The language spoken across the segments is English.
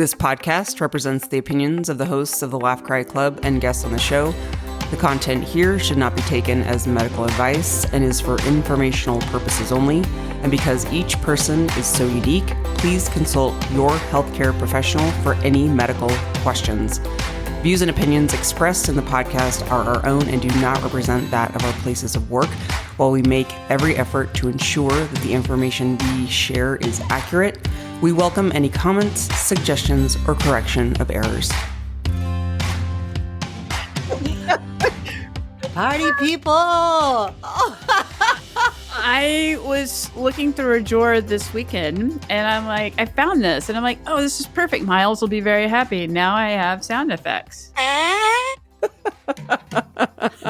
This podcast represents the opinions of the hosts of the Laugh Cry Club and guests on the show. The content here should not be taken as medical advice and is for informational purposes only. And because each person is so unique, please consult your healthcare professional for any medical questions. Views and opinions expressed in the podcast are our own and do not represent that of our places of work. While we make every effort to ensure that the information we share is accurate, we welcome any comments, suggestions, or correction of errors. Party people! I was looking through a drawer this weekend and I'm like, I found this and I'm like, oh, this is perfect. Miles will be very happy. Now I have sound effects.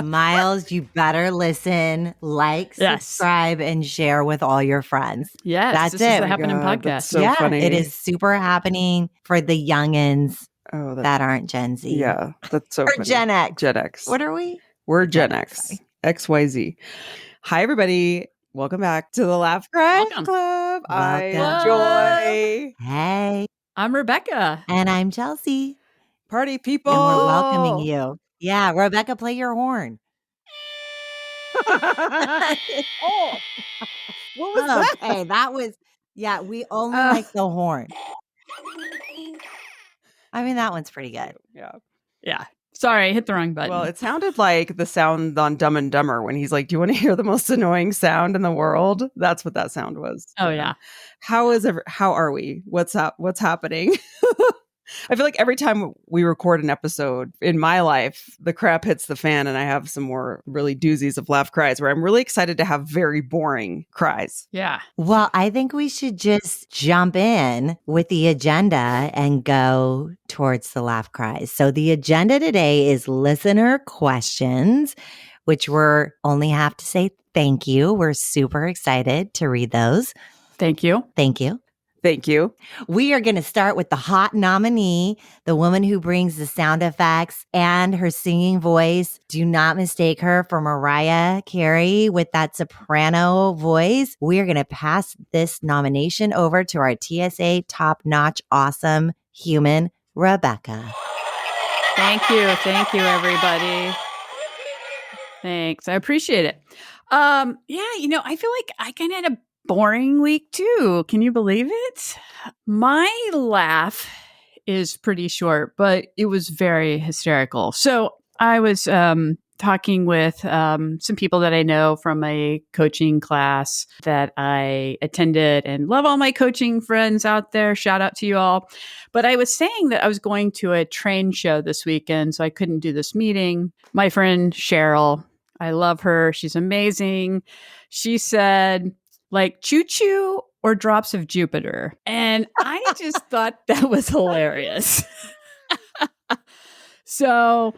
Miles, you better listen, like, Yes. subscribe, and share with all your friends. Yes, That's this it. is the happening God, podcast. that's so funny. It is super happening for the youngins Oh, that aren't Gen Z. yeah, that's so Or funny. Gen X. Gen X. What are we? We're Gen Gen X. X, XYZ. Hi, everybody. Welcome back to the Laugh Cry Welcome. Club. I Welcome. enjoy Hey, I'm Rebecca. and I'm Chelsea, party people. and we're welcoming you. Yeah, Rebecca, play your horn. Oh, what was that? Okay, that was, yeah, we only like the horn. I mean, that one's pretty good. Yeah. Yeah. Sorry, I hit the wrong button. Well, it sounded like the sound on Dumb and Dumber when he's like, "Do you want to hear the most annoying sound in the world?" That's what that sound was. oh, yeah. How are we? What's up? What's happening? I feel like every time we record an episode in my life, the crap hits the fan and I have some more really doozies of laugh cries where I'm really excited to have very boring cries. Yeah. Well, I think we should just jump in with the agenda and go towards the laugh cries. So the agenda today is listener questions, which we're only have to say thank you. We're super excited to read those. Thank you. Thank you. Thank you. We are going to start with the hot nominee, the woman who brings the sound effects and her singing voice. Do not mistake her for Mariah Carey with that soprano voice. We are going to pass this nomination over to our TSA top-notch, awesome human, Rebecca. Thank you. Thank you, everybody. Thanks. I appreciate it. Yeah, I feel like I kind of had a boring week too. Can you believe it? My laugh is pretty short, but it was very hysterical. So I was talking with some people that I know from a coaching class that I attended, and love all my coaching friends out there. Shout out to you all. But I was saying that I was going to a train show this weekend, so I couldn't do this meeting. My friend Cheryl, I love her. She's amazing. She said, like, choo-choo or drops of Jupiter. And I just thought that was hilarious. So,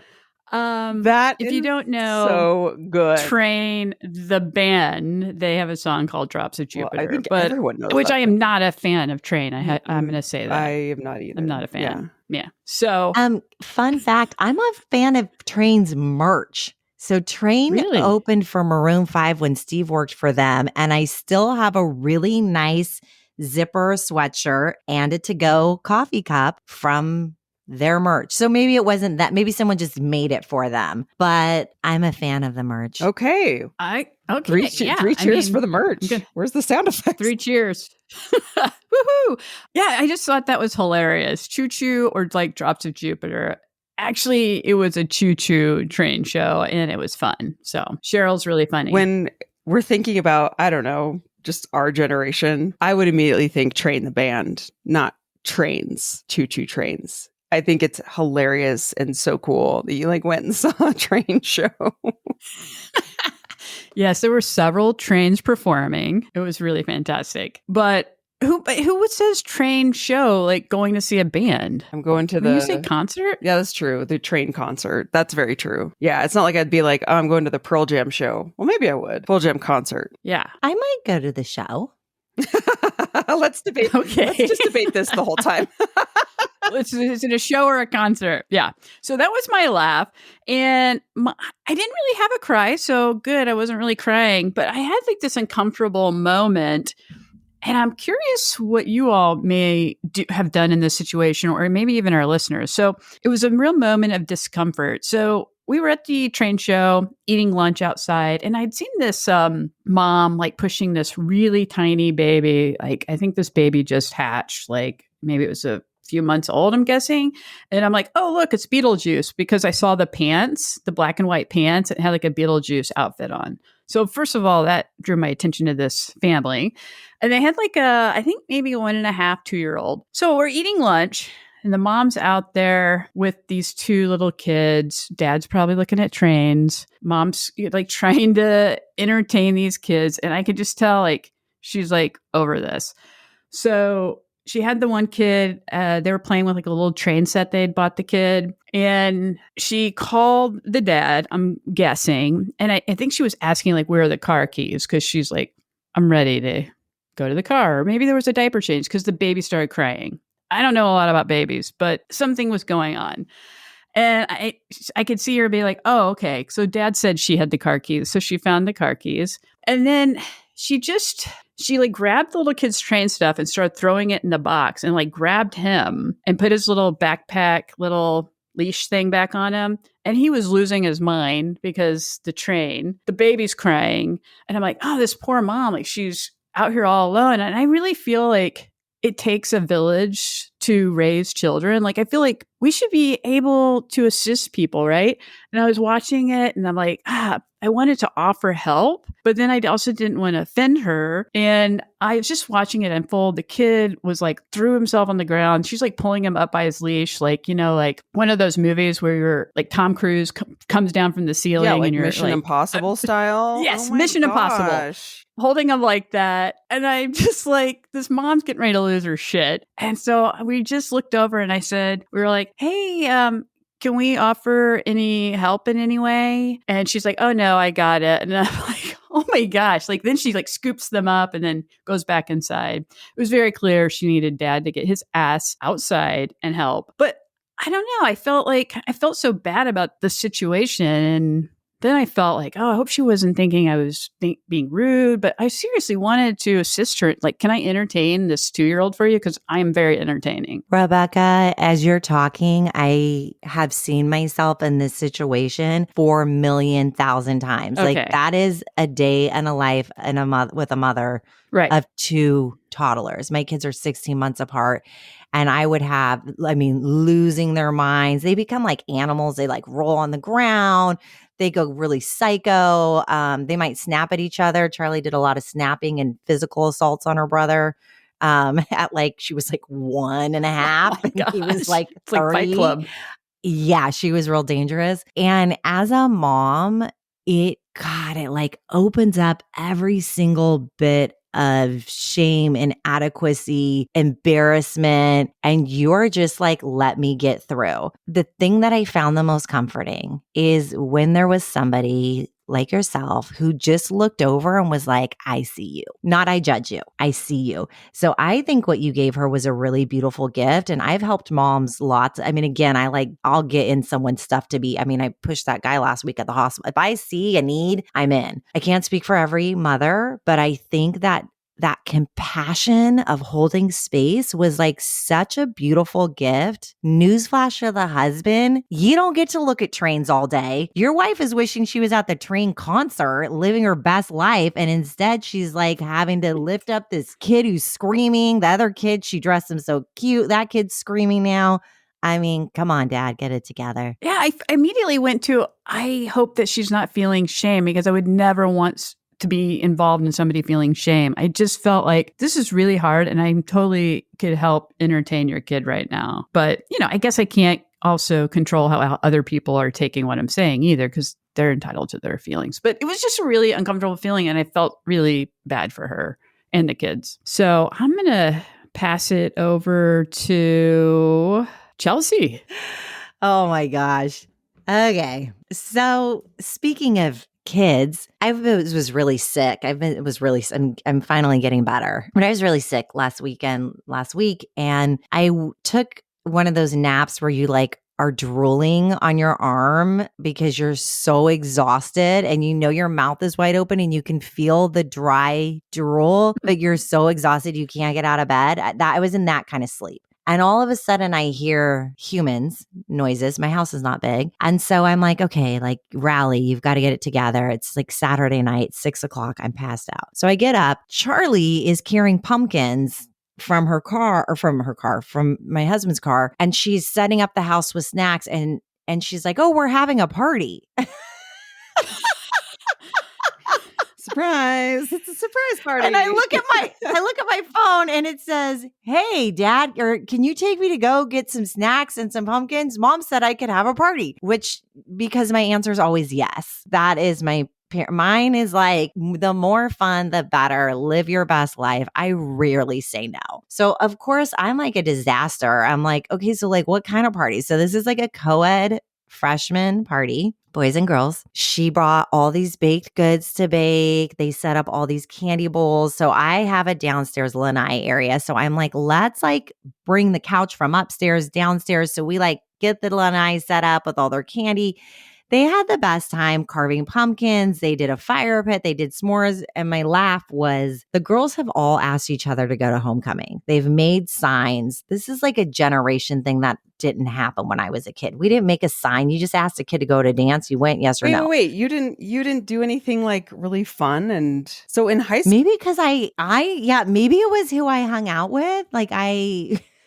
That if you is don't know, so good. Train the band, they have a song called Drops of Well, Jupiter, I think but everyone knows which that. I am not a fan of Train. I'm going to say that. I am not either. I'm not a Yeah. fan. Yeah. So, Fun fact, I'm a fan of Train's merch. So Train Really? opened for Maroon 5 when Steve worked for them, and I still have a really nice zipper sweatshirt and a to-go coffee cup from their merch. So maybe it wasn't that. Maybe someone just made it for them, but I'm a fan of the merch. Okay. okay. Three cheers for the merch. good. Where's the sound effects? 3 cheers. Woohoo. Yeah, I just thought that was hilarious. Choo choo or like Drops of Jupiter. Actually, it was a choo-choo train show and it was fun. So Cheryl's really funny. When we're thinking about, I don't know, just our generation, I would immediately think Train the Band, not trains, choo-choo trains. I think it's hilarious and so cool that you like went and saw a train show. Yes, there were several trains performing. It was really fantastic. But who says train show, like going to see a band? I'm going to When you say concert? Yeah, that's true. The train concert. That's very true. Yeah, it's not like I'd be like, oh, I'm going to the Pearl Jam show. Well, maybe I would. Pearl Jam concert. Yeah. I might go to the show. Let's debate. Okay. Let's just debate this the whole time. Is it a show or a concert? Yeah. So that was my laugh. And I didn't really have a cry. So good. I wasn't really crying. But I had like this uncomfortable moment. And I'm curious what you all may have done in this situation, or maybe even our listeners. So it was a real moment of discomfort. So we were at the train show eating lunch outside, and I'd seen this mom like pushing this really tiny baby. Like, I think this baby just hatched, like maybe it was a few months old, I'm guessing. And I'm like, oh, look, it's Beetlejuice, because I saw the pants, the black and white pants. It had like a Beetlejuice outfit on. So first of all, that drew my attention to this family. And they had like I think maybe 1.5, 2-year-old. So we're eating lunch, and the mom's out there with these 2 little kids. Dad's probably looking at trains. Mom's like trying to entertain these kids. And I could just tell like she's like over this. So she had the one kid, they were playing with like a little train set they'd bought the kid. And she called the dad, I'm guessing. And I think she was asking like, where are the car keys? Because she's like, I'm ready to go to the car. Or maybe there was a diaper change because the baby started crying. I don't know a lot about babies, but something was going on. And I could see her be like, oh, okay. So dad said she had the car keys. So she found the car keys. And then she like grabbed the little kid's train stuff and started throwing it in the box, and like grabbed him and put his little backpack, little leash thing back on him. And he was losing his mind because the baby's crying. And I'm like, oh, this poor mom, like she's out here all alone. And I really feel like it takes a village to raise children. Like, I feel like we should be able to assist people, right? And I was watching it and I'm like, I wanted to offer help, but then I also didn't want to offend her. And I was just watching it unfold. The kid was like, threw himself on the ground. She's like pulling him up by his leash. Like, you know, like one of those movies where you're like Tom Cruise comes down from the ceiling, yeah, like and you're Mission like, Impossible style. Yes, Oh my Mission Impossible. gosh. Holding him like that. And I'm just like, this mom's getting ready to lose her shit. And so we just looked over and we were like, hey, can we offer any help in any way? And she's like, oh no, I got it. And I'm like, oh my gosh. Like, then she like scoops them up and then goes back inside. It was very clear she needed dad to get his ass outside and help. But I don't know. I felt so bad about the situation. And then I felt like, oh, I hope she wasn't thinking I was being rude, but I seriously wanted to assist her. Like, can I entertain this 2-year-old for you? Because I am very entertaining. Rebecca, as you're talking, I have seen myself in this situation 4,000,000 times. Okay. Like, that is a day and a life and with a mother Right. of 2 toddlers. My kids are 16 months apart. And I would losing their minds. They become like animals. They like roll on the ground. They go really psycho. They might snap at each other. Charlie did a lot of snapping and physical assaults on her brother. At like, she was like 1.5. Oh and he was like 30. It's like Fight Club. Yeah, she was real dangerous. And as a mom, it like opens up every single bit of shame, inadequacy, embarrassment. And you're just like, let me get through. The thing that I found the most comforting is when there was somebody like yourself who just looked over and was like, I see you. Not I judge you. I see you. So I think what you gave her was a really beautiful gift. And I've helped moms lots. I mean, again, I'll get in someone's stuff I pushed that guy last week at the hospital. If I see a need, I'm in. I can't speak for every mother, but I think that compassion of holding space was like such a beautiful gift. Newsflash for the husband. You don't get to look at trains all day. Your wife is wishing she was at the train concert, living her best life. And instead she's like having to lift up this kid who's screaming. The other kid, she dressed him so cute. That kid's screaming now. I mean, come on, Dad, get it together. Yeah, I immediately went to, I hope that she's not feeling shame, because I would never want to be involved in somebody feeling shame. I just felt like this is really hard and I totally could help entertain your kid right now. But, I guess I can't also control how other people are taking what I'm saying either, because they're entitled to their feelings. But it was just a really uncomfortable feeling and I felt really bad for her and the kids. So I'm going to pass it over to Chelsea. Oh my gosh. Okay. So speaking of kids, I was really sick. I'm finally getting better. But I was really sick last week, and I took one of those naps where you like are drooling on your arm because you're so exhausted and you know your mouth is wide open and you can feel the dry drool, but you're so exhausted you can't get out of bed. I was in that kind of sleep. And all of a sudden I hear humans noises. My house is not big. And so I'm like, okay, like rally, you've got to get it together. It's like Saturday night, 6:00. I'm passed out. So I get up. Charlie is carrying pumpkins from my husband's car. And she's setting up the house with snacks. And she's like, oh, we're having a party. Surprise. It's a surprise party. And I look at my phone and it says, hey, Dad, can you take me to go get some snacks and some pumpkins? Mom said I could have a party, which because my answer is always yes. That is mine is like the more fun, the better. Live your best life. I rarely say no. So of course I'm like a disaster. I'm like, okay, so like what kind of party? So this is like a co-ed freshman party, boys and girls. She brought all these baked goods to bake. They set up all these candy bowls. So I have a downstairs lanai area. So I'm like, let's like bring the couch from upstairs downstairs. So we like get the lanai set up with all their candy. They had the best time carving pumpkins. They did a fire pit. They did s'mores. And my laugh was the girls have all asked each other to go to homecoming. They've made signs. This is like a generation thing that didn't happen when I was a kid. We didn't make a sign. You just asked a kid to go to dance. You went yes or no. Wait. You didn't do anything like really fun. And so in high school, maybe because maybe it was who I hung out with.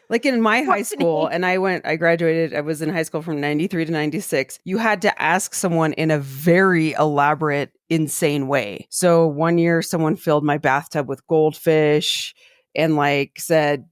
Like in my high school, and I graduated, I was in high school from 93 to 96. You had to ask someone in a very elaborate, insane way. So one year someone filled my bathtub with goldfish and like said,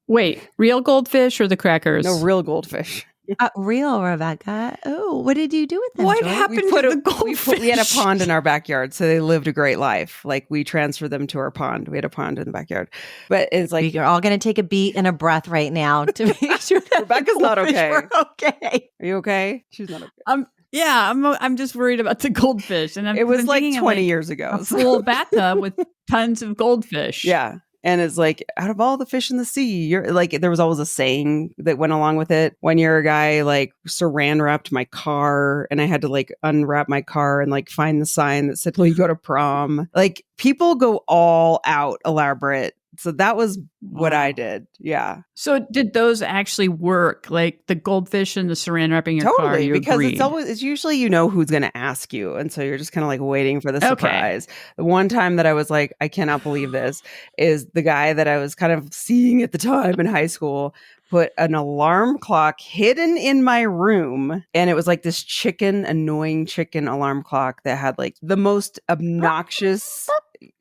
Wait, real goldfish or the crackers? No, real goldfish. Real, Rebecca. Oh, what did you do with them? What Joy? happened to the goldfish? We had a pond in our backyard, so they lived a great life. Like we transferred them to our pond. We had a pond in the backyard, but it's like you're all going to take a beat and a breath right now to make sure that Rebecca's not okay. We're okay. Are you okay? She's not okay. Yeah, I'm just worried about the goldfish, and it was like 20 years ago. A full bathtub with tons of goldfish. Yeah. And it's like, out of all the fish in the sea, you're like, there was always a saying that went along with it. One year, a guy like saran wrapped my car and I had to like unwrap my car and like find the sign that said, will you go to prom? Like people go all out elaborate. So that was what I did. Yeah. So did those actually work? Like the goldfish and the saran wrapping your car? Totally, because it's usually who's going to ask you. And so you're just kind of like waiting for the surprise. Okay. The one time that I was like, I cannot believe this, is the guy that I was kind of seeing at the time in high school put an alarm clock hidden in my room. And it was like this annoying chicken alarm clock that had like the most obnoxious...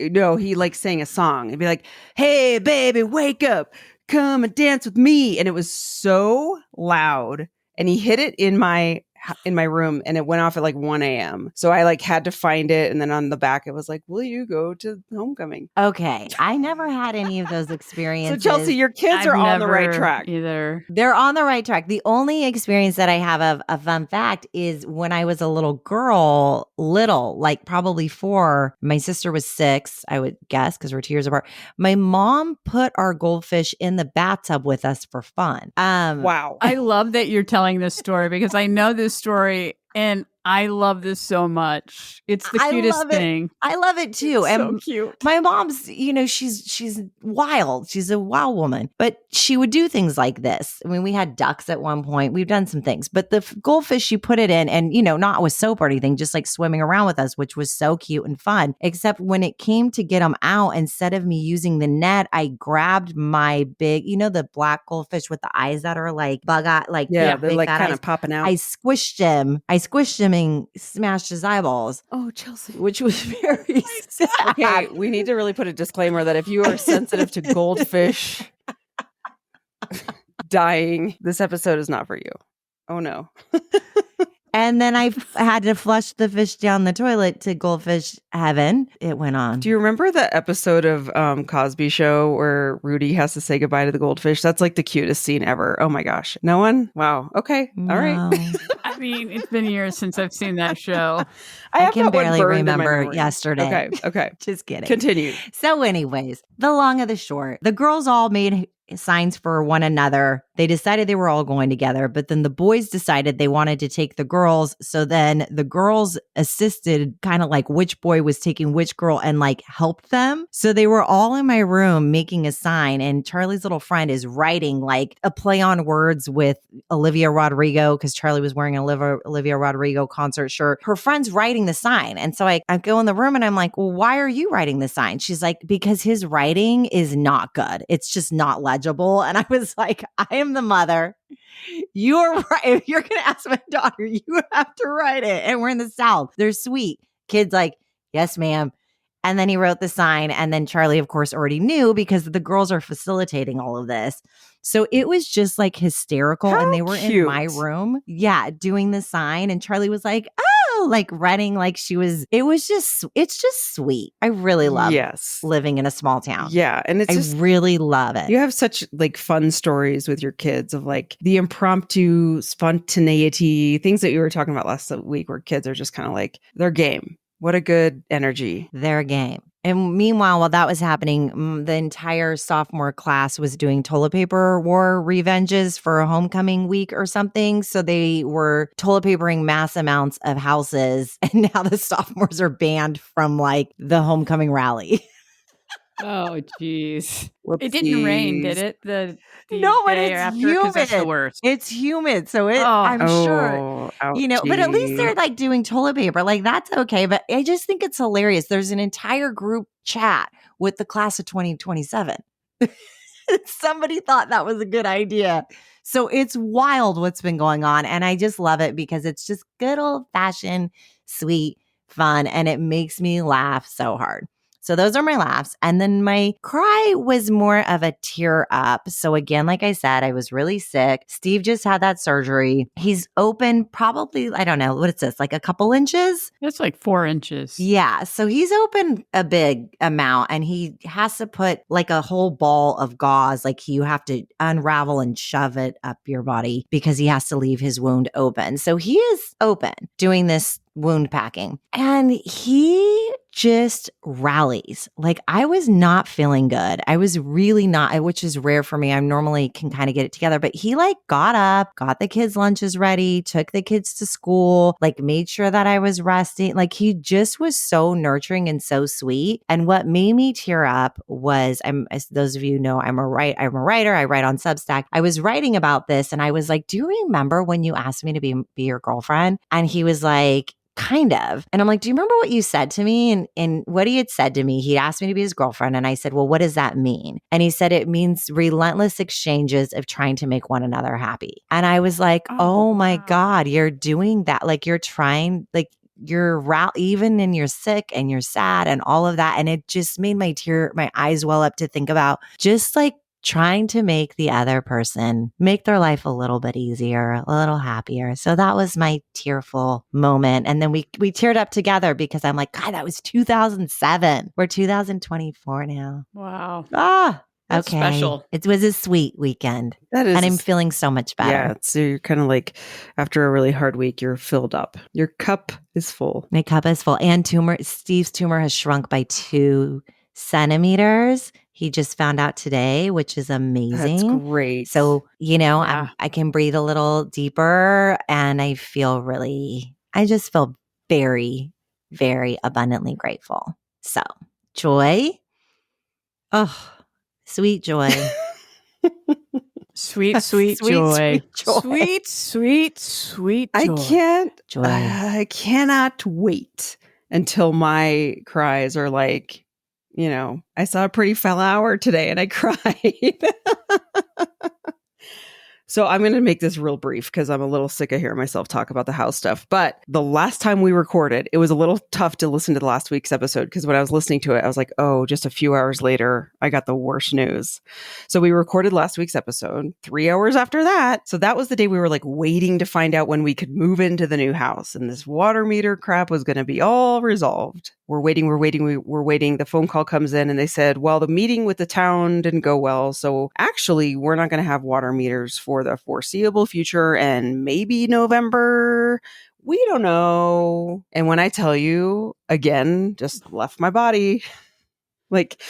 No, he like sang a song. It'd be like, hey, baby, wake up, come and dance with me. And it was so loud. And he hid it in my room and it went off at like 1 a.m. So I like had to find it. And then on the back, it was like, will you go to homecoming? Okay. I never had any of those experiences. So Chelsea, your kids are on the right track. Either. They're on the right track. The only experience that I have of a fun fact is when I was a little girl, like probably 4, my sister was 6, I would guess, because we're 2 years apart. My mom put our goldfish in the bathtub with us for fun. Wow. I love that you're telling this story because I know this story and I love this so much. It's the cutest thing. I love it too. It's and so cute. My mom's, she's wild. She's a wild woman, but she would do things like this. I mean, we had ducks at one point. We've done some things, but the goldfish, she put it in and, not with soap or anything, just like swimming around with us, which was so cute and fun. Except when it came to get them out, instead of me using the net, I grabbed my big, the black goldfish with the eyes that are like bug eye, they're like kind of popping out. I squished him and smashed his eyeballs. Oh, Chelsea. Which was very sad. Okay, we need to really put a disclaimer that if you are sensitive to goldfish dying, this episode is not for you. Oh, no. And then I had to flush the fish down the toilet to goldfish heaven. It went on. Do you remember the episode of Cosby Show where Rudy has to say goodbye to the goldfish? That's like the cutest scene ever. Oh my gosh. No one? Wow. Okay. No. All right. I mean, it's been years since I've seen that show. I can barely remember yesterday. Okay. Just kidding. Continue. So anyways, the long of the short, the girls all made signs for one another. They decided they were all going together, but then the boys decided they wanted to take the girls. So then the girls assisted kind of like which boy was taking which girl and like helped them. So they were all in my room making a sign, and Charlie's little friend is writing like a play on words with Olivia Rodrigo because Charlie was wearing an Olivia Rodrigo concert shirt. Her friend's writing the sign. And so I go in the room and I'm like, well, why are you writing the sign? She's like, because his writing is not good. It's just not legible. And I was like, I am the mother. You're right. If you're going to ask my daughter, you have to write it. And we're in the South. They're sweet. Kid's like, yes, ma'am. And then he wrote the sign. And then Charlie, of course, already knew because the girls are facilitating all of this. So it was just like hysterical. How and they were cute. in my room. Yeah. Doing the sign. And Charlie was like, oh, like running like she was. It's just sweet. I really love living in a small town. Yeah. And it's just, really love it. You have such like fun stories with your kids of like the impromptu spontaneity, things that you were talking about last week where kids are just kind of like, they're game. What a good energy. Their game. And meanwhile, while that was happening, the entire sophomore class was doing toilet paper war revenges for a homecoming week or something. So they were toilet papering mass amounts of houses. And now the sophomores are banned from like the homecoming rally. Oh, geez. Whoopsies. It didn't rain, did it? The No, but day it's after? 'Cause that's the humid. worst. It's humid. So I'm sure, but at least they're like doing toilet paper. Like that's okay. But I just think it's hilarious. There's an entire group chat with the class of 2027. Somebody thought that was a good idea. So it's wild what's been going on. And I just love it because it's just good old fashioned, sweet fun. And it makes me laugh so hard. So those are my laughs. And then my cry was more of a tear up. So again, like I said, I was really sick. Steve just had that surgery. He's open probably, I don't know, what is this, like a couple inches? That's like 4 inches. Yeah. So he's open a big amount and he has to put like a whole ball of gauze. Like you have to unravel and shove it up your body because he has to leave his wound open. So he is open doing this wound packing and he just rallies. Like I was not feeling good. I was really not, which is rare for me. I normally can kind of get it together, but he like got up, got the kids' lunches ready, took the kids to school, like made sure that I was resting. Like he just was so nurturing and so sweet. And what made me tear up was, as those of you know, I'm a writer. I write on Substack. I was writing about this and I was like, do you remember when you asked me to be your girlfriend? And he was like, kind of. And I'm like, do you remember what you said to me? And what he had said to me, he asked me to be his girlfriend. And I said, well, what does that mean? And he said, it means relentless exchanges of trying to make one another happy. And I was like, oh my God, you're doing that. Like you're trying, like you're even and you're sick and you're sad and all of that. And it just made my eyes well up to think about just like trying to make the other person make their life a little bit easier, a little happier. So that was my tearful moment. And then we teared up together because I'm like, God, that was 2007. We're 2024 now. Wow. That's okay. Special. It was a sweet weekend. That is. And I'm feeling so much better. Yeah. So you're kind of like, after a really hard week, you're filled up. Your cup is full. My cup is full. And Steve's tumor has shrunk by 2 centimeters. He just found out today, which is amazing. That's great. So, I can breathe a little deeper and I just feel very, very abundantly grateful. So, joy. Oh, sweet joy. Sweet joy. Sweet joy. Sweet joy. I cannot wait until my cries are like, I saw a pretty foul hour today and I cried. So I'm going to make this real brief because I'm a little sick of hearing myself talk about the house stuff. But the last time we recorded, it was a little tough to listen to the last week's episode because when I was listening to it, I was like, oh, just a few hours later, I got the worst news. So we recorded last week's episode 3 hours after that. So that was the day we were like waiting to find out when we could move into the new house. And this water meter crap was going to be all resolved. We're waiting. The phone call comes in and they said, well, the meeting with the town didn't go well. So actually, we're not going to have water meters for the foreseeable future and maybe November. We don't know. And when I tell you, again, just left my body, like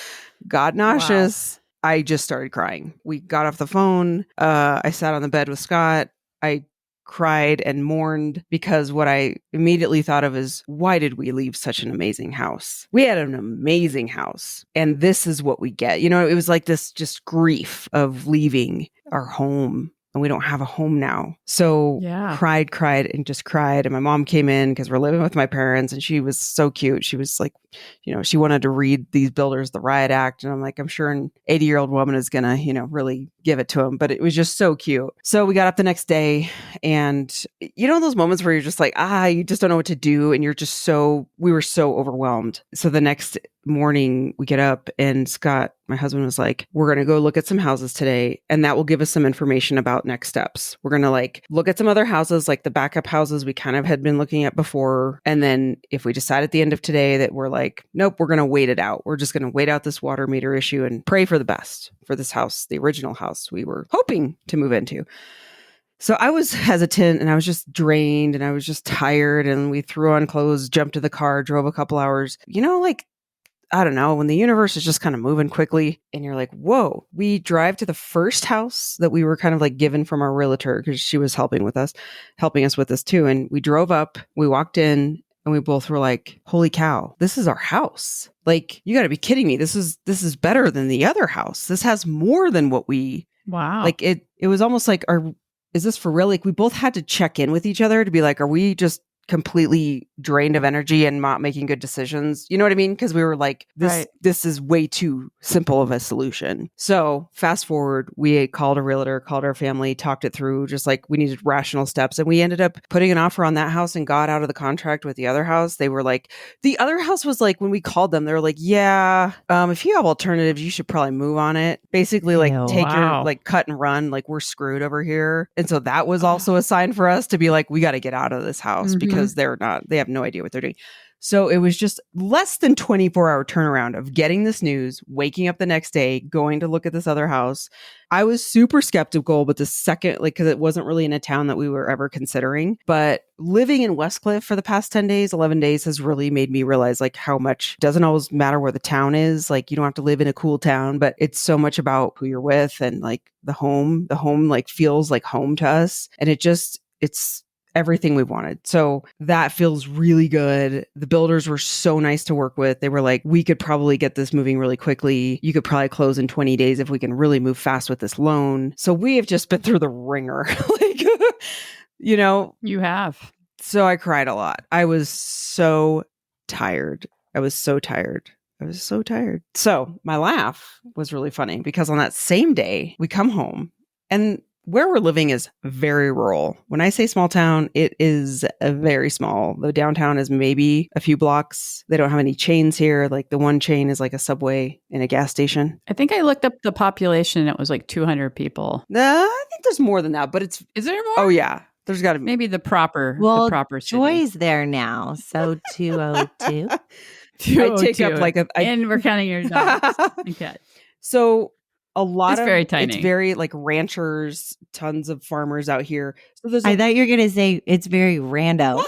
God nauseous. I just started crying. We got off the phone. I sat on the bed with Scott. I cried and mourned because what I immediately thought of is, why did we leave such an amazing house? We had an amazing house, and this is what we get. You know, it was like this just grief of leaving our home, and we don't have a home now. So cried, and just cried. And my mom came in because we're living with my parents, and she was so cute. She was like, you know, she wanted to read these builders the riot act. And I'm like, I'm sure an 80-year-old woman is going to, you know, really give it to him. But it was just so cute. So we got up the next day, and you know, those moments where you're just like, you just don't know what to do. And we were so overwhelmed. So the next morning we get up, and Scott, my husband, was like, we're going to go look at some houses today, and that will give us some information about next steps. We're going to like look at some other houses, like the backup houses we kind of had been looking at before. And then if we decide at the end of today that we're like, nope, we're going to wait it out. We're just going to wait out this water meter issue and pray for the best for this house, the original house we were hoping to move into. So I was hesitant, and I was just drained, and I was just tired, and we threw on clothes, jumped to the car, drove a couple hours. You know, like, I don't know, when the universe is just kind of moving quickly and you're like, whoa, we drive to the first house that we were kind of like given from our realtor because she was helping us with this too. And we drove up, we walked in, and we both were like, holy cow, this is our house. Like, you got to be kidding me. This is better than the other house. This has more than what we, like, it was almost like, is this for real? Like, we both had to check in with each other to be like, are we just completely drained of energy and not making good decisions? You know what I mean? Because we were like, this is way too simple of a solution. So fast forward, we called a realtor, called our family, talked it through, just like we needed rational steps. And we ended up putting an offer on that house and got out of the contract with the other house. They were like, the other house was like, when we called them, they were like, yeah, if you have alternatives, you should probably move on it. Basically, like, your like cut and run, like, we're screwed over here. And so that was also a sign for us to be like, we got to get out of this house because they have no idea what they're doing. So it was just less than 24-hour turnaround of getting this news, waking up the next day, going to look at this other house. I was super skeptical, but the second, like, because it wasn't really in a town that we were ever considering. But living in Westcliff for the past 11 days has really made me realize like how much doesn't always matter where the town is. Like, you don't have to live in a cool town, but it's so much about who you're with and like the home like feels like home to us. And it's everything we wanted. So that feels really good. The builders were so nice to work with. They were like, we could probably get this moving really quickly. You could probably close in 20 days if we can really move fast with this loan. So we have just been through the ringer. Like, you know, you have. So I cried a lot. I was so tired. So my laugh was really funny because on that same day, we come home, and where we're living is very rural. When I say small town, it is a very small. The downtown is maybe a few blocks. They don't have any chains here. Like, the one chain is like a Subway and a gas station. I think I looked up the population. It was like 200 people. I think there's more than that, but is there more? Oh yeah. There's got to be. Maybe the proper city. Joy's there now. So 202. I take up like and we're counting your dogs. Okay. So a lot it's very tiny. It's very like ranchers, tons of farmers out here. So I thought you were going to say it's very rando.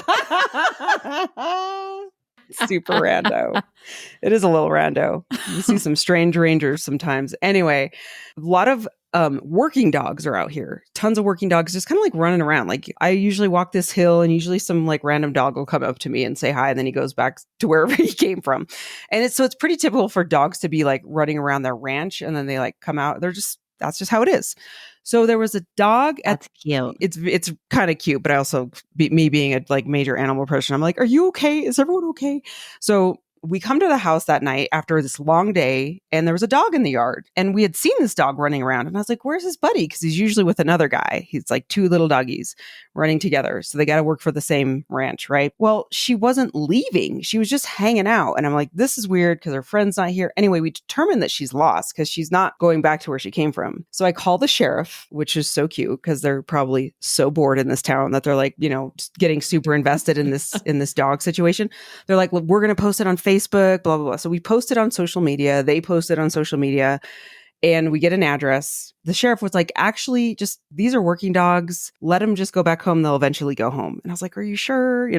Super rando. It is a little rando. You see some strange rangers sometimes. Anyway, a lot of working dogs are out here. Tons of working dogs just kind of like running around. Like, I usually walk this hill, and usually some like random dog will come up to me and say hi, and then he goes back to wherever he came from. And it's pretty typical for dogs to be like running around their ranch, and then they like come out. That's just how it is. So there was a dog. That's cute. It's kind of cute, but I also, me being a like major animal person, I'm like, are you okay? Is everyone okay? So we come to the house that night after this long day, and there was a dog in the yard, and we had seen this dog running around, and I was like, where's his buddy? Because he's usually with another guy. He's like two little doggies running together. So they got to work for the same ranch, right? Well, she wasn't leaving. She was just hanging out. And I'm like, this is weird because her friend's not here. Anyway, we determined that she's lost because she's not going back to where she came from. So I call the sheriff, which is so cute because they're probably so bored in this town that they're like, you know, just getting super invested in this dog situation. They're like, look, we're going to post it on Facebook, blah, blah, blah. So we posted on social media. They posted on social media. and we get an address. The sheriff was like, actually, just these are working dogs. Let them just go back home. They'll eventually go home. And I was like, are you sure?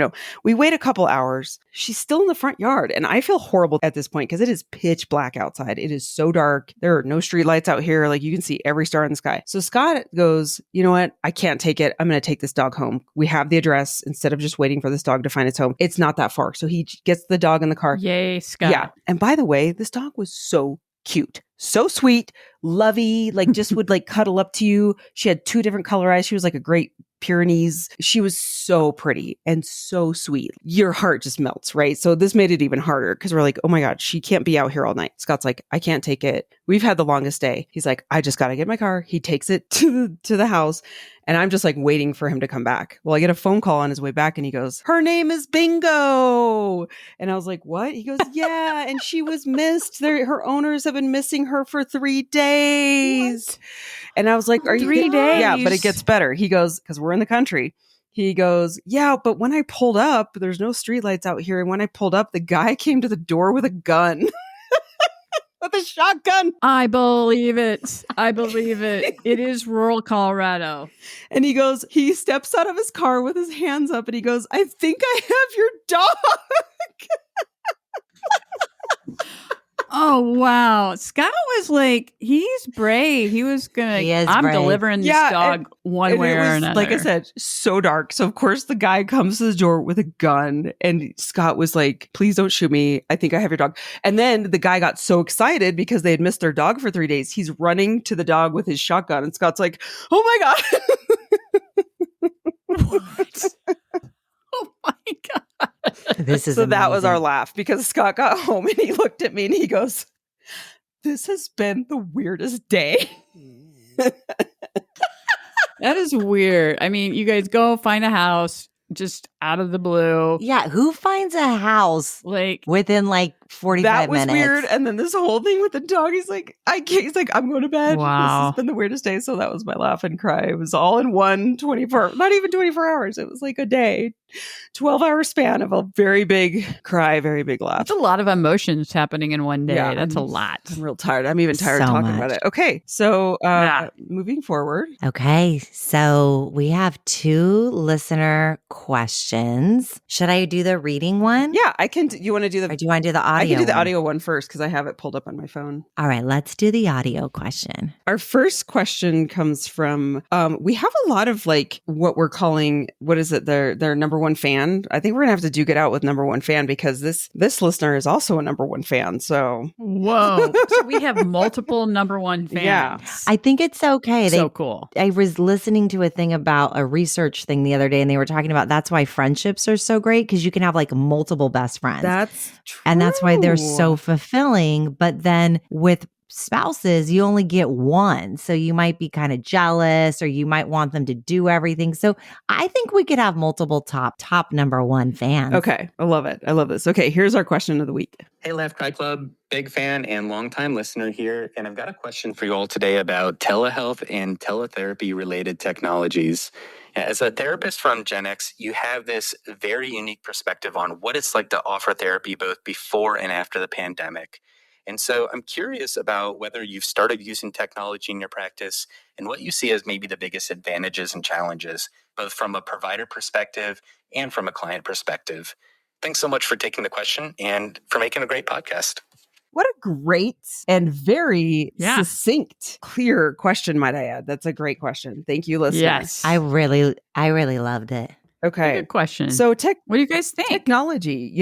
We wait a couple hours. She's still in the front yard. And I feel horrible at this point because it is pitch black outside. It is so dark. There are no street lights out here. Like, you can see every star in the sky. So Scott goes, you know what? I can't take it. I'm going to take this dog home. We have the address instead of just waiting for this dog to find its home. It's not that far. So he gets the dog in the car. Yay, Scott. Yeah. And by the way, this dog was so cute, so sweet, lovey, like just would like cuddle up to you. She had 2 different color eyes. She was like a Great Pyrenees. She was so pretty and so sweet. Your heart just melts, right? So this made it even harder because we're like, oh my God, she can't be out here all night. Scott's like, I can't take it. We've had the longest day. He's like, I just got to get my car. He takes it to the house. And I'm just like waiting for him to come back. Well, I get a phone call on his way back and he goes, her name is Bingo. And I was like, what? He goes, yeah. And she was missed. Her owners have been missing her for 3 days. What? And I was like, are you 3 days? Yeah, but it gets better. He goes, because we're in the country. He goes, yeah, but when I pulled up, there's no streetlights out here. And when I pulled up, the guy came to the door with a gun. With a shotgun. I believe it. It is rural Colorado. And he goes, he steps out of his car with his hands up and he goes, I think I have your dog. Oh, wow. Scott was like, he's brave. He was going to, I'm brave. delivering this dog one way or another. Like I said, so dark. So of course the guy comes to the door with a gun and Scott was like, please don't shoot me. I think I have your dog. And then the guy got so excited because they had missed their dog for 3 days. He's running to the dog with his shotgun and Scott's like, oh my God. What? Oh my God. This is so amazing. That was our laugh because Scott got home and he looked at me and he goes, this has been the weirdest day. That is weird. I mean, you guys go find a house just out of the blue. Yeah, who finds a house like within like 45 minutes? That was weird. And then this whole thing with the dog, he's like, I'm going to bed. Wow. This has been the weirdest day. So that was my laugh and cry. It was all in one 24, not even 24 hours. It was like a day, 12-hour span of a very big cry, very big laugh. That's a lot of emotions happening in one day. Yeah, That's a lot. I'm real tired. I'm even tired talking about it. Okay. So moving forward. Okay. So we have 2 listener questions. Should I do the reading one? Yeah, I can. You want to do Or do you want to do the audio? I can do the one? audio one first because I have it pulled up on my phone. All right, let's do the audio question. Our first question comes from, we have a lot of like what we're calling, what is it? Their number one fan. I think we're gonna have to duke it out with number one fan because this listener is also a number one fan. So whoa, so we have multiple number one fans. Yeah. I think it's okay. So cool. I was listening to a thing about a research thing the other day and they were talking about that's why friendships are so great because you can have like multiple best friends. That's true. And that's why they're so fulfilling. But then with spouses, you only get one. So you might be kind of jealous or you might want them to do everything. So I think we could have multiple top number one fans. Okay. I love it. I love this. Okay. Here's our question of the week. Hey, Laugh Cry Club, big fan and longtime listener here. And I've got a question for you all today about telehealth and teletherapy related technologies. As a therapist from Gen X, you have this very unique perspective on what it's like to offer therapy both before and after the pandemic. And so I'm curious about whether you've started using technology in your practice and what you see as maybe the biggest advantages and challenges, both from a provider perspective and from a client perspective. Thanks so much for taking the question and for making a great podcast. What a great and very succinct, clear question, might I add. That's a great question. Thank you, listener. Yes. I really loved it. Okay. Good question. So what do you guys think? Technology,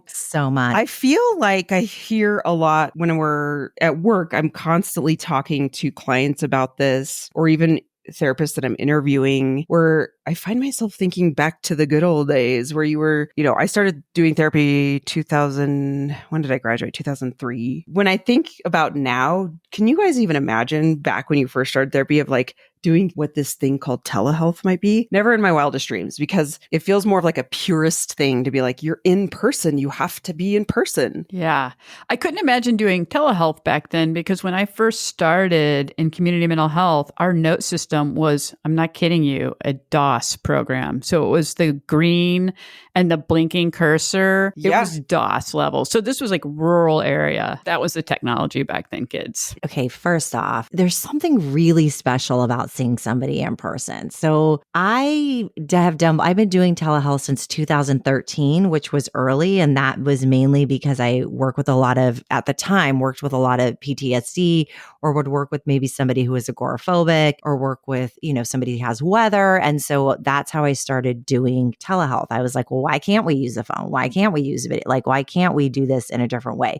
so much. I feel like I hear a lot when we're at work. I'm constantly talking to clients about this or even therapists that I'm interviewing where I find myself thinking back to the good old days where you were, I started doing therapy 2000. When did I graduate? 2003. When I think about now, can you guys even imagine back when you first started therapy of like doing what this thing called telehealth might be? Never in my wildest dreams, because it feels more of like a purist thing to be like, you're in person. You have to be in person. Yeah. I couldn't imagine doing telehealth back then because when I first started in community mental health, our note system was, I'm not kidding you, a DOS program. So it was the green and the blinking cursor. Yeah. It was DOS level. So this was like rural area. That was the technology back then, kids. Okay, first off, there's something really special about seeing somebody in person. So I've been doing telehealth since 2013, which was early. And that was mainly because I worked with a lot of PTSD, or would work with maybe somebody who is agoraphobic, or work with, somebody who has weather. And so that's how I started doing telehealth. I was like, well, why can't we use a phone? Why can't we use a video? Like, why can't we do this in a different way?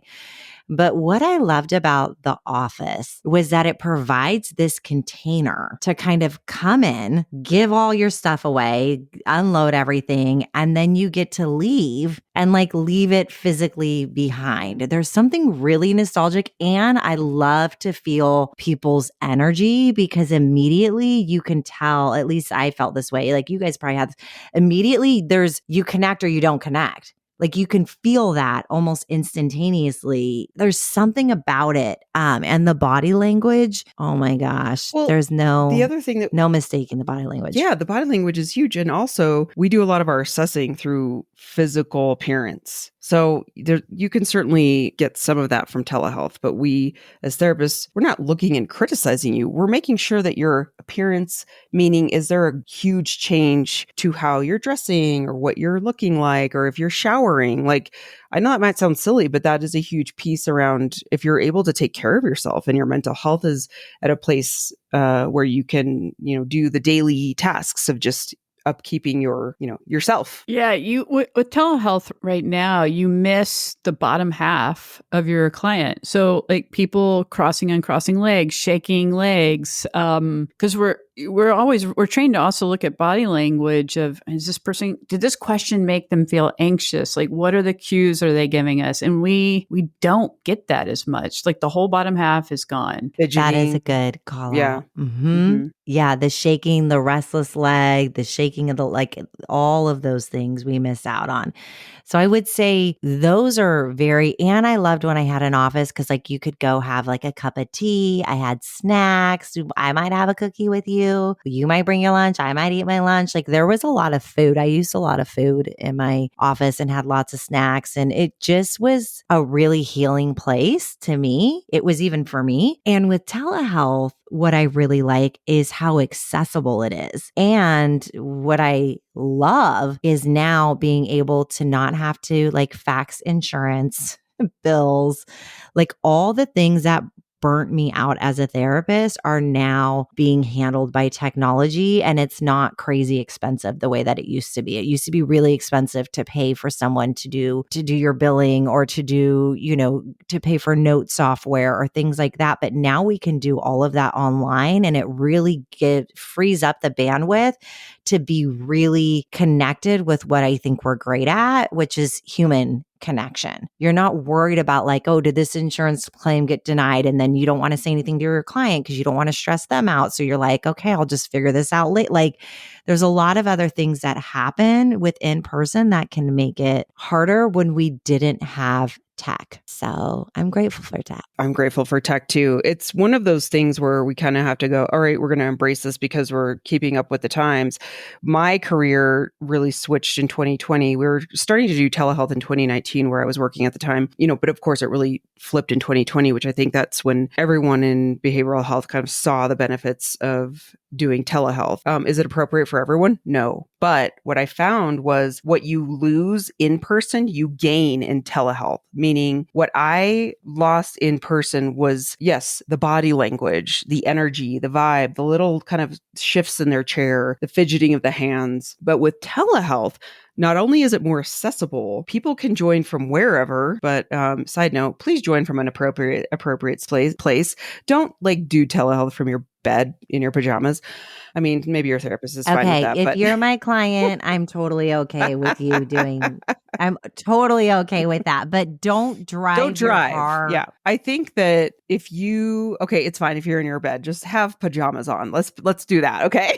But what I loved about the office was that it provides this container to kind of come in, give all your stuff away, unload everything, and then you get to leave and like leave it physically behind. There's something really nostalgic, and I love to feel people's energy because immediately you can tell, at least I felt this way. Like you guys probably had, immediately you connect or you don't connect. Like you can feel that almost instantaneously. There's something about it. And the body language, oh my gosh, Well, there's the other thing that no mistaking the body language. Yeah, the body language is huge. And also, we do a lot of our assessing through physical appearance. So you can certainly get some of that from telehealth. But we, as therapists, we're not looking and criticizing you. We're making sure that your appearance, meaning is there a huge change to how you're dressing or what you're looking like, or if you're showering? Like, I know that might sound silly, but that is a huge piece around if you're able to take care of yourself and your mental health is at a place where you can, do the daily tasks of just upkeeping yourself. Yeah, with telehealth right now, you miss the bottom half of your client. So like people crossing and uncrossing legs, shaking legs, because we're trained to also look at body language of, did this question make them feel anxious? Like what are the cues are they giving us? And we don't get that as much. Like the whole bottom half is gone. That is a good call Yeah. out. Mm-hmm. Yeah, the shaking, the restless leg, the shaking of all of those things we miss out on. So I would say those are and I loved when I had an office because like you could go have like a cup of tea. I had snacks. I might have a cookie with you. You might bring your lunch. I might eat my lunch. Like there was a lot of food. I used a lot of food in my office and had lots of snacks. And it just was a really healing place to me. It was even for me. And with telehealth, what I really like is how accessible it is. And what I love is now being able to not have to like fax insurance bills, like all the things that burnt me out as a therapist are now being handled by technology, and it's not crazy expensive the way that it used to be. It used to be really expensive to pay for someone to do your billing or to do, to pay for note software or things like that. But now we can do all of that online, and it really frees up the bandwidth to be really connected with what I think we're great at, which is human connection. You're not worried about like, oh, did this insurance claim get denied? And then you don't want to say anything to your client because you don't want to stress them out. So you're like, okay, I'll just figure this out late. Like there's a lot of other things that happen with in person that can make it harder when we didn't have tech. So I'm grateful for tech. I'm grateful for tech too. It's one of those things where we kind of have to go, all right, we're going to embrace this because we're keeping up with the times. My career really switched in 2020. We were starting to do telehealth in 2019 where I was working at the time, but of course it really flipped in 2020, which I think that's when everyone in behavioral health kind of saw the benefits of doing telehealth. Is it appropriate for everyone? No. But what I found was what you lose in person, you gain in telehealth. Meaning what I lost in person was, yes, the body language, the energy, the vibe, the little kind of shifts in their chair, the fidgeting of the hands. But with telehealth, Not only is it more accessible, people can join from wherever, but side note, please join from an appropriate place. Don't like do telehealth from your bed in your pajamas. I mean, maybe your therapist is fine with Okay, that, if but you're my client, I'm totally okay with you doing. I'm totally okay with that, but don't don't your drive. car. Yeah. I think that if you okay, it's fine if you're in your bed. Just have pajamas on. Let's do that, okay?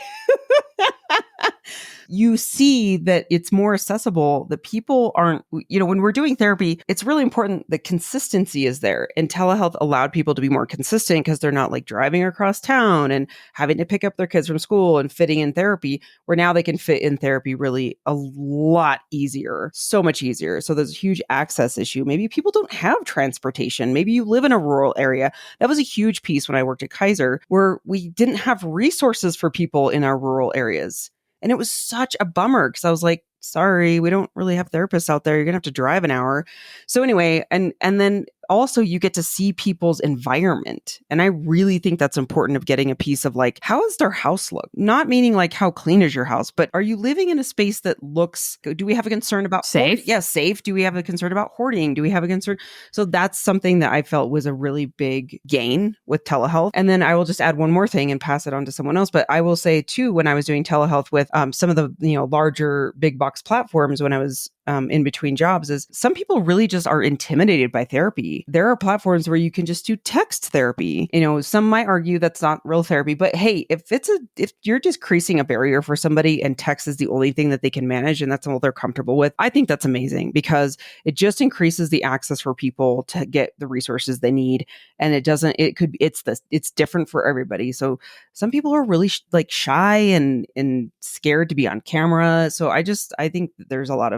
You see that it's more accessible, that people aren't, when we're doing therapy, it's really important that consistency is there. And telehealth allowed people to be more consistent because they're not like driving across town and having to pick up their kids from school and fitting in therapy, where now they can fit in therapy really a lot easier, so much easier. So there's a huge access issue. Maybe people don't have transportation. Maybe you live in a rural area. That was a huge piece when I worked at Kaiser, where we didn't have resources for people in our rural areas. And it was such a bummer because I was like, sorry, we don't really have therapists out there. You're going to have to drive an hour. So anyway, and then also you get to see people's environment. And I really think that's important of getting a piece of like, how does their house look? Not meaning like how clean is your house, but are you living in a space that looks, do we have a concern about Safe? Yes, safe. Do we have a concern about hoarding? Do we have a concern? So that's something that I felt was a really big gain with telehealth. And then I will just add one more thing and pass it on to someone else. But I will say too, when I was doing telehealth with some of the larger big box platforms when I was in between jobs, is some people really just are intimidated by therapy. There are platforms where you can just do text therapy. Some might argue that's not real therapy, but hey, if you're just creasing a barrier for somebody and text is the only thing that they can manage and that's all they're comfortable with, I think that's amazing because it just increases the access for people to get the resources they need. And it's different for everybody. So some people are really shy and scared to be on camera. So I think that there's a lot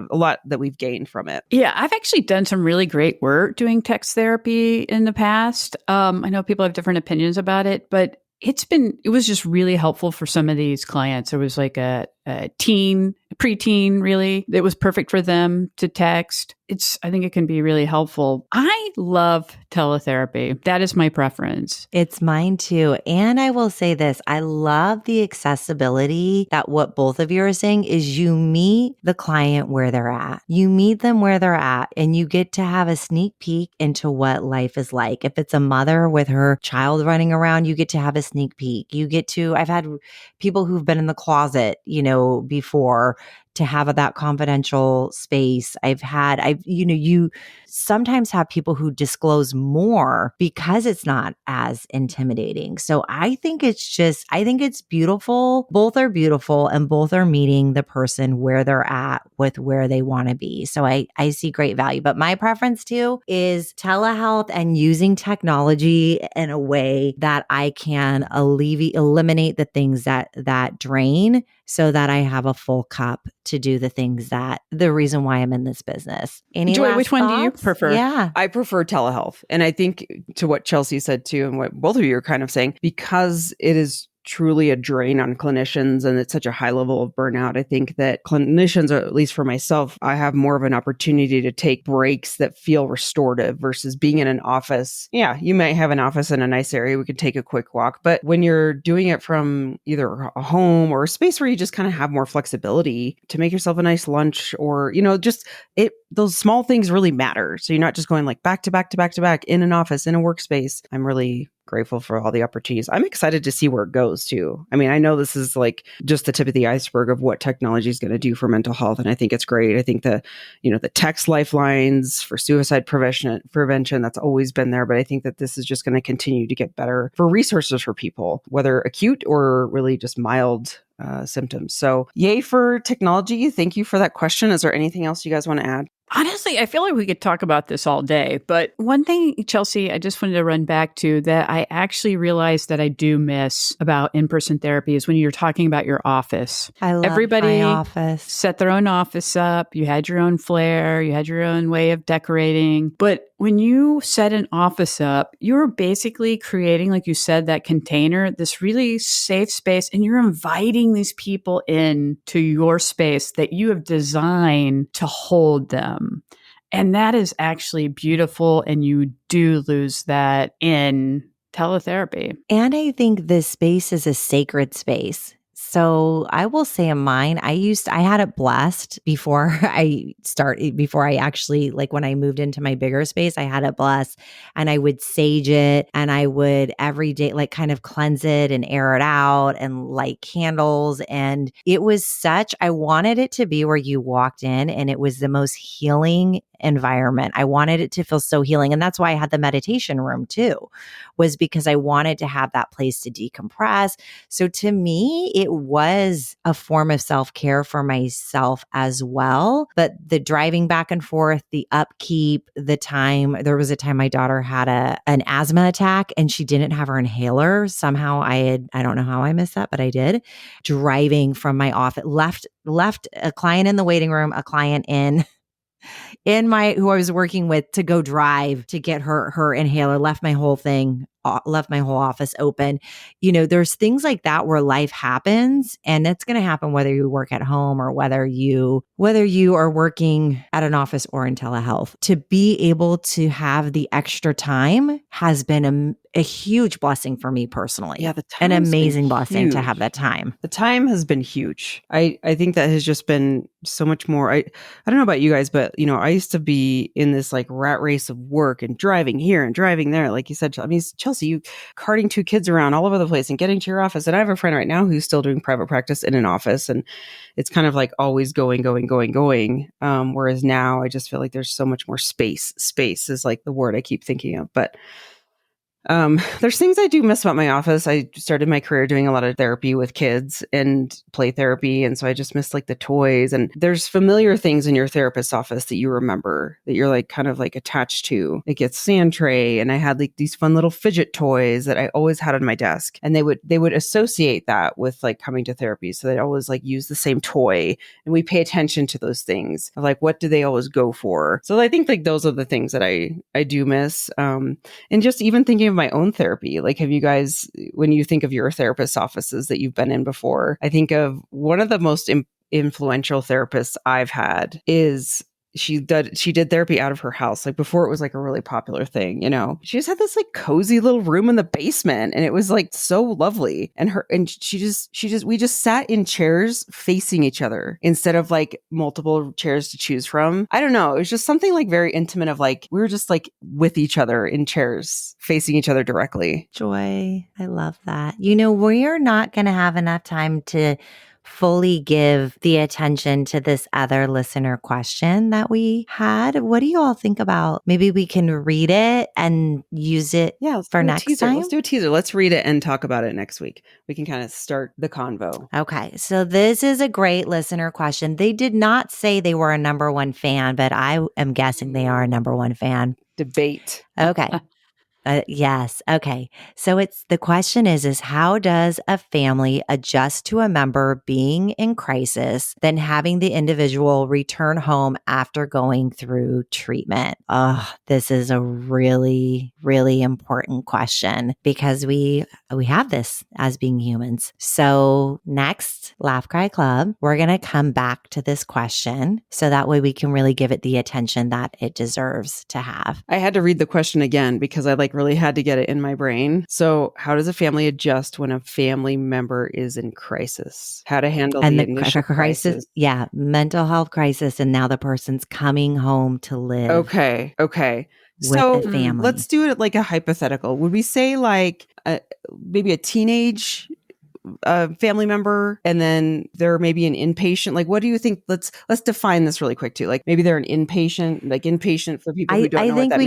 that we've gained from it. Yeah, I've actually done some really great work doing text therapy in the past. I know people have different opinions about it, but it was just really helpful for some of these clients. There was like a preteen, really. It was perfect for them to text. I think it can be really helpful. I love teletherapy. That is my preference. It's mine too. And I will say this, I love the accessibility that what both of you are saying is you meet the client where they're at. You meet them where they're at and you get to have a sneak peek into what life is like. If it's a mother with her child running around, you get to have a sneak peek. I've had people who've been in the closet, before to have that confidential space. You sometimes have people who disclose more because it's not as intimidating. So I think it's beautiful. Both are beautiful and both are meeting the person where they're at with where they want to be. So I see great value, but my preference too is telehealth and using technology in a way that I can eliminate the things that drain so that I have a full cup to do the reason why I'm in this business. Any Joy, last which one do you thoughts? prefer? Yeah. I prefer telehealth. And I think to what Chelsea said too, and what both of you are kind of saying, because it is truly a drain on clinicians and it's such a high level of burnout. I think that clinicians, or at least for myself, I have more of an opportunity to take breaks that feel restorative versus being in an office. Yeah, you might have an office in a nice area. We could take a quick walk. But when you're doing it from either a home or a space where you just kind of have more flexibility to make yourself a nice lunch or, those small things really matter. So you're not just going like back to back to back to back in an office, in a workspace. I'm really grateful for all the opportunities. I'm excited to see where it goes too. I mean, I know this is like just the tip of the iceberg of what technology is going to do for mental health. And I think it's great. I think the text lifelines for suicide prevention, that's always been there. But I think that this is just going to continue to get better for resources for people, whether acute or really just mild symptoms. So yay for technology. Thank you for that question. Is there anything else you guys want to add? Honestly, I feel like we could talk about this all day. But one thing, Chelsea, I just wanted to run back to that I actually realized that I do miss about in-person therapy is when you're talking about your office. I love Everybody my office. set their own office up. You had your own flair. You had your own way of decorating. But when you set an office up, you're basically creating, like you said, that container, this really safe space, and you're inviting these people in to your space that you have designed to hold them. And that is actually beautiful. And you do lose that in teletherapy. And I think this space is a sacred space. So I will say in mine, I had it blessed before before I actually, like when I moved into my bigger space, I had it blessed and I would sage it and I would every day, like kind of cleanse it and air it out and light candles. And it was I wanted it to be where you walked in and it was the most healing environment. I wanted it to feel so healing. And that's why I had the meditation room too, was because I wanted to have that place to decompress. So to me, it was a form of self-care for myself as well. But the driving back and forth, the upkeep, the time, there was a time my daughter had an asthma attack and she didn't have her inhaler. Somehow I don't know how I missed that, but I did. Driving from my office, left a client in the waiting room, a client in who I was working with to go drive to get her inhaler, left my whole office open. There's things like that where life happens, and it's going to happen whether you work at home or whether you are working at an office or in telehealth. To be able to have the extra time has been a huge blessing for me personally. Yeah, an amazing blessing to have that time. The time has been huge. I think that has just been so much more. I don't know about you guys, but I used to be in this like rat race of work and driving here and driving there. Like you said, I mean, Chelsea, you carting 2 kids around all over the place and getting to your office. And I have a friend right now who's still doing private practice in an office, and it's kind of like always going. Whereas now I just feel like there's so much more space. Space is like the word I keep thinking of, but there's things I do miss about my office. I started my career doing a lot of therapy with kids and play therapy. And so I just miss like the toys, and there's familiar things in your therapist's office that you remember that you're like kind of like attached to. It gets sand tray. And I had like these fun little fidget toys that I always had on my desk, and they would associate that with like coming to therapy. So they'd always like use the same toy, and we pay attention to those things of like, what do they always go for? So I think like those are the things that I do miss. And just even thinking of my own therapy. Like, have you guys, when you think of your therapist's offices that you've been in before, I think of one of the most influential therapists I've had is she did therapy out of her house. Like before it was like a really popular thing, she just had this like cozy little room in the basement, and it was like so lovely. And we just sat in chairs facing each other instead of like multiple chairs to choose from. I don't know. It was just something like very intimate of like, we were just like with each other in chairs facing each other directly. Joy. I love that. We're not going to have enough time to fully give the attention to this other listener question that we had. What do you all think about? Maybe we can read it and use it for next time. Let's do a teaser. Let's read it and talk about it next week. We can kind of start the convo. Okay. So this is a great listener question. They did not say they were a number 1 fan, but I am guessing they are a number 1 fan. Debate. Okay. Yes. Okay. So the question is how does a family adjust to a member being in crisis, then having the individual return home after going through treatment? Oh, this is a really, really important question because we have this as being humans. So next, Laugh Cry Club, we're going to come back to this question so that way we can really give it the attention that it deserves to have. I had to read the question again because I really had to get it in my brain. So how does a family adjust when a family member is in crisis? How to handle the initial crisis? Yeah, mental health crisis. And now the person's coming home to live. Okay. So the family. Let's do it like a hypothetical. Would we say like maybe a teenage family member, and then they're maybe an inpatient? Like, what do you think? Let's define this really quick too. Like maybe they're an inpatient for people who don't know what that means. I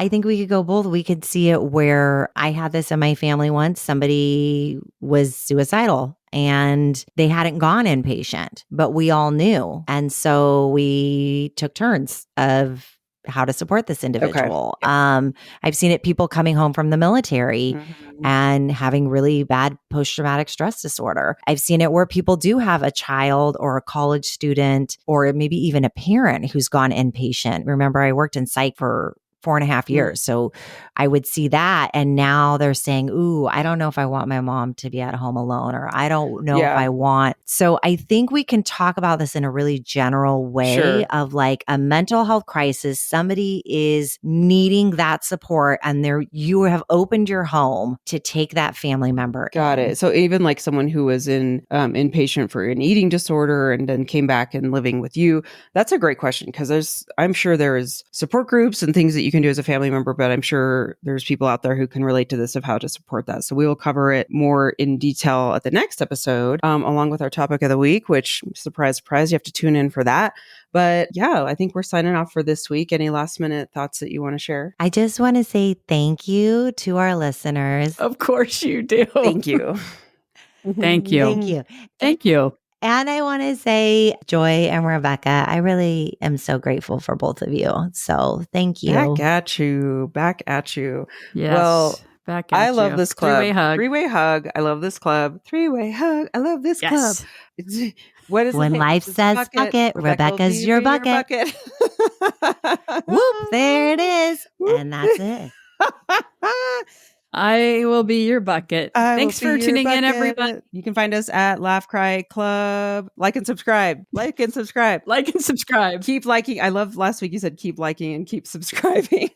think we could go both. We could see it where I had this in my family once. Somebody was suicidal and they hadn't gone inpatient, but we all knew. And so we took turns of how to support this individual. Okay. I've seen it, people coming home from the military and having really bad post-traumatic stress disorder. I've seen it where people do have a child or a college student or maybe even a parent who's gone inpatient. Remember, I worked in psych for 4.5 years. So I would see that. And now they're saying, ooh, I don't know if I want my mom to be at home alone, or I don't know if I want. So I think we can talk about this in a really general way of like a mental health crisis. Somebody is needing that support and you have opened your home to take that family member. Got it. So even like someone who was in inpatient for an eating disorder and then came back and living with you, that's a great question, because I'm sure there is support groups and things that you can do as a family member, but I'm sure there's people out there who can relate to this of how to support that. So we will cover it more in detail at the next episode, along with our topic of the week, which, surprise, surprise, you have to tune in for that. But yeah, I think we're signing off for this week. Any last minute thoughts that you want to share? I just want to say thank you to our listeners. Of course you do. Thank you. Thank you. Thank you. Thank you. And I want to say, Joy and Rebecca, I really am so grateful for both of you. So thank you. Back at you. Back at you. Yes. Well, back at I you. love this club. Three-way hug. Three-way hug. I love this club. Three-way hug. I love this club. What is when it? life This says bucket, Rebecca's your bucket. Whoop, there it is. And that's it. I will be your bucket. Thanks for tuning in, everybody. You can find us at Laugh Cry Club. Like and subscribe. Like and subscribe. Like and subscribe. Keep liking. I love last week you said keep liking and keep subscribing.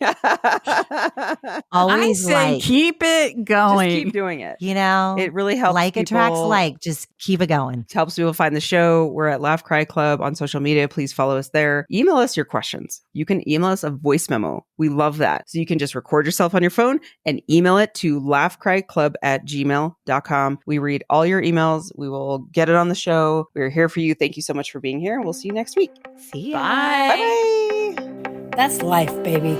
Always I say keep it going. Just keep doing it. You know, it really helps. Like people. attracts like. Just keep it going. It helps people find the show. We're at Laugh Cry Club on social media. Please follow us there. Email us your questions. You can email us a voice memo. We love that. So you can just record yourself on your phone and email it to laughcryclub@gmail.com. We read all your emails. We will get it on the show. We're here for you. Thank you so much for being here. We'll see you next week. See ya. Bye. Bye. That's life, baby.